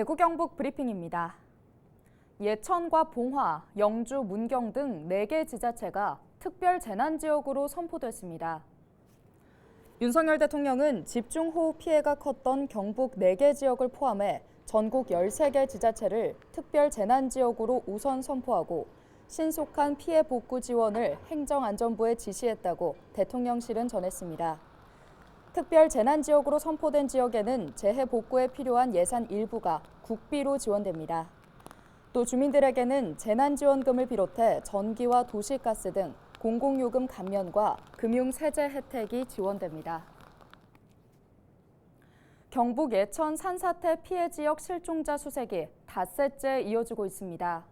대구 경북 브리핑입니다. 예천과 봉화, 영주, 문경 등 4개 지자체가 특별 재난지역으로 선포됐습니다. 윤석열 대통령은 집중호우 피해가 컸던 경북 4개 지역을 포함해 전국 13개 지자체를 특별 재난지역으로 우선 선포하고 신속한 피해 복구 지원을 행정안전부에 지시했다고 대통령실은 전했습니다. 특별 재난지역으로 선포된 지역에는 재해 복구에 필요한 예산 일부가 국비로 지원됩니다. 또 주민들에게는 재난지원금을 비롯해 전기와 도시가스 등 공공요금 감면과 금융세제 혜택이 지원됩니다. 경북 예천 산사태 피해 지역 실종자 수색이 닷새째 이어지고 있습니다.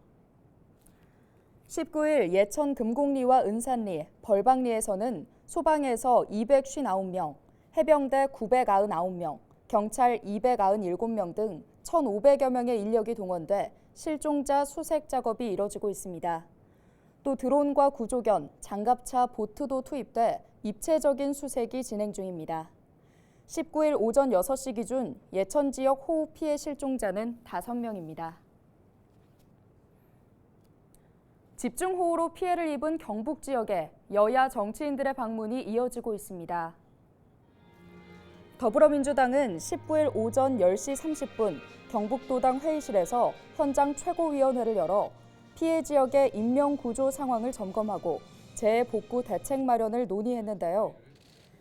19일 예천 금곡리와 은산리, 벌방리에서는 소방에서 259명, 해병대 999명, 경찰 297명 등 1,500여 명의 인력이 동원돼 실종자 수색 작업이 이뤄지고 있습니다. 또 드론과 구조견, 장갑차, 보트도 투입돼 입체적인 수색이 진행 중입니다. 19일 오전 6시 기준 예천 지역 호우 피해 실종자는 5명입니다. 집중호우로 피해를 입은 경북 지역에 여야 정치인들의 방문이 이어지고 있습니다. 더불어민주당은 19일 오전 10시 30분 경북도당 회의실에서 현장 최고위원회를 열어 피해 지역의 인명구조 상황을 점검하고 재해복구 대책 마련을 논의했는데요.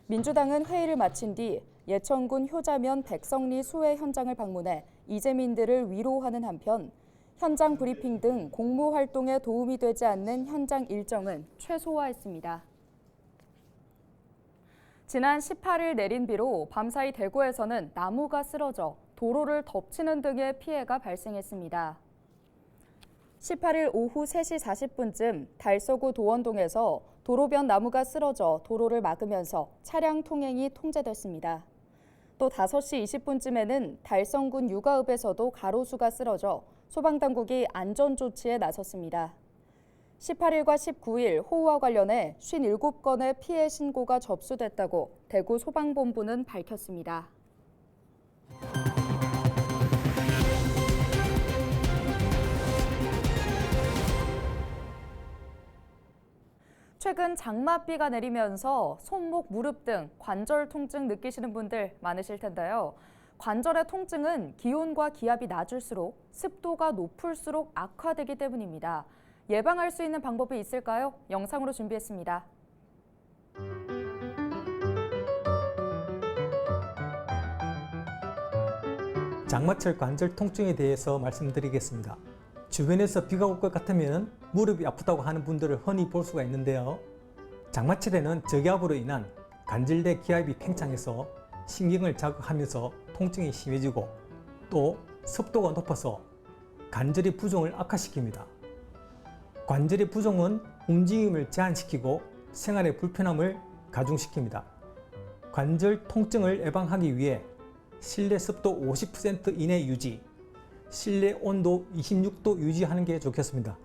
민주당은 회의를 마친 뒤 예천군 효자면 백성리 수해 현장을 방문해 이재민들을 위로하는 한편 현장 브리핑 등 공무 활동에 도움이 되지 않는 현장 일정은 최소화했습니다. 지난 18일 내린 비로 밤사이 대구에서는 나무가 쓰러져 도로를 덮치는 등의 피해가 발생했습니다. 18일 오후 3시 40분쯤 달서구 도원동에서 도로변 나무가 쓰러져 도로를 막으면서 차량 통행이 통제됐습니다. 또 5시 20분쯤에는 달성군 유가읍에서도 가로수가 쓰러져 소방당국이 안전조치에 나섰습니다. 18일과 19일 호우와 관련해 57건의 피해 신고가 접수됐다고 대구 소방본부는 밝혔습니다. 최근 장맛비가 내리면서 손목, 무릎 등 관절 통증 느끼시는 분들 많으실 텐데요. 관절의 통증은 기온과 기압이 낮을수록 습도가 높을수록 악화되기 때문입니다. 예방할 수 있는 방법이 있을까요? 영상으로 준비했습니다. 장마철 관절 통증에 대해서 말씀드리겠습니다. 주변에서 비가 올 것 같으면 무릎이 아프다고 하는 분들을 흔히 볼 수가 있는데요. 장마철에는 저기압으로 인한 관절내 기압이 팽창해서 신경을 자극하면서 통증이 심해지고 또 습도가 높아서 관절의 부종을 악화시킵니다. 관절의 부종은 움직임을 제한시키고 생활의 불편함을 가중시킵니다. 관절 통증을 예방하기 위해 실내 습도 50% 이내 유지, 실내 온도 26도 유지하는 게 좋겠습니다.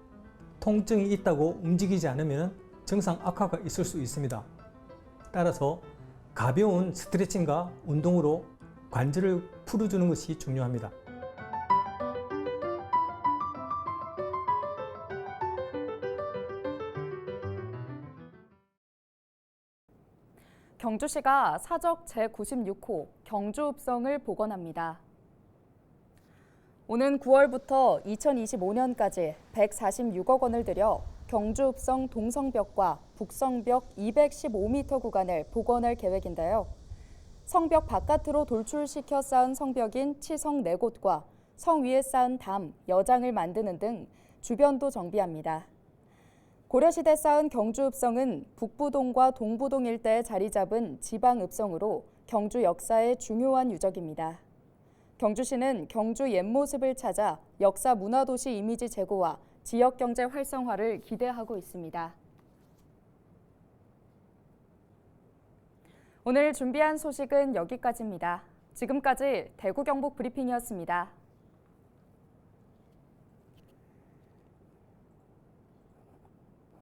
통증이 있다고 움직이지 않으면 증상 악화가 있을 수 있습니다. 따라서 가벼운 스트레칭과 운동으로 관절을 풀어주는 것이 중요합니다. 경주시가 사적 제96호 경주읍성을 복원합니다. 오는 9월부터 2025년까지 146억 원을 들여 경주읍성 동성벽과 북성벽 215m 구간을 복원할 계획인데요. 성벽 바깥으로 돌출시켜 쌓은 성벽인 치성 4곳과 성 위에 쌓은 담, 여장을 만드는 등 주변도 정비합니다. 고려시대 쌓은 경주읍성은 북부동과 동부동 일대에 자리 잡은 지방읍성으로 경주 역사의 중요한 유적입니다. 경주시는 경주 옛 모습을 찾아 역사 문화도시 이미지 제고와 지역경제 활성화를 기대하고 있습니다. 오늘 준비한 소식은 여기까지입니다. 지금까지 대구 경북 브리핑이었습니다.